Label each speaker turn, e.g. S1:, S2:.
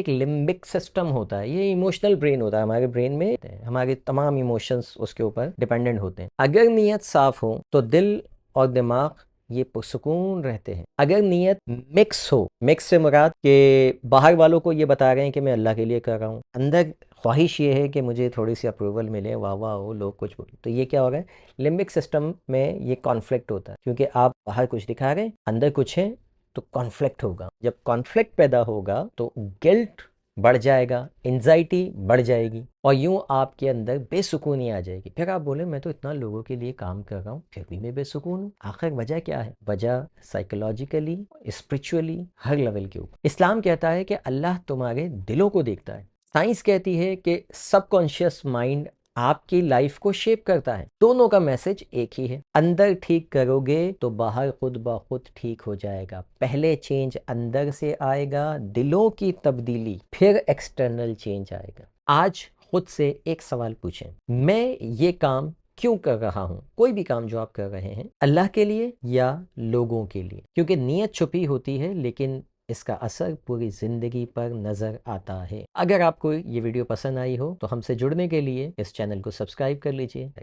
S1: एक limbic system होता है, ये इमोशनल ब्रेन होता है हमारे ब्रेन में, हमारे तमाम इमोशंस उसके ऊपर डिपेंडेंट होते हैं। अगर नीयत साफ हो तो दिल और दिमाग ये पुरसुकून रहते हैं। अगर नीयत मिक्स हो, मिक्स से मुराद के बाहर वालों को ये बता रहे हैं कि मैं अल्लाह के लिए कर रहा हूँ, अंदर ख्वाहिश ये है कि मुझे थोड़ी सी अप्रूवल मिले, वाह वाह हो, लोग कुछ बोले, तो ये क्या हो रहा है, लिम्बिक सिस्टम में ये कॉन्फ्लिक्ट होता है, क्योंकि आप बाहर कुछ दिखा रहे हैं, अंदर कुछ है, तो कॉन्फ्लिक्ट होगा। जब कॉन्फ्लिक्ट पैदा होगा तो गिल्ट बढ़ जाएगा, एंजाइटी बढ़ जाएगी, और यूं आपके अंदर बेसुकूनी आ जाएगी। फिर आप बोले मैं तो इतना लोगों के लिए काम कर रहा हूँ फिर भी मैं बेसुकून हूँ। आखिर वजह क्या है? वजह साइकोलॉजिकली, स्पिरिचुअली, हर लेवल के ऊपर। इस्लाम कहता है कि अल्लाह तुम्हारे दिलों को देखता है। साइंस कहती है कि सबकॉन्शियस माइंड आपकी लाइफ को शेप करता है। दोनों का मैसेज एक ही है, अंदर ठीक करोगे तो बाहर खुद ब खुद ठीक हो जाएगा। पहले चेंज अंदर से आएगा, दिलों की तब्दीली, फिर एक्सटर्नल चेंज आएगा। आज खुद से एक सवाल पूछें, मैं ये काम क्यों कर रहा हूं? कोई भी काम जो आप कर रहे हैं, अल्लाह के लिए या लोगों के लिए? क्योंकि नीयत छुपी होती है लेकिन इसका असर पूरी जिंदगी पर नजर आता है। अगर आपको ये वीडियो पसंद आई हो तो हमसे जुड़ने के लिए इस चैनल को सब्सक्राइब कर लीजिए।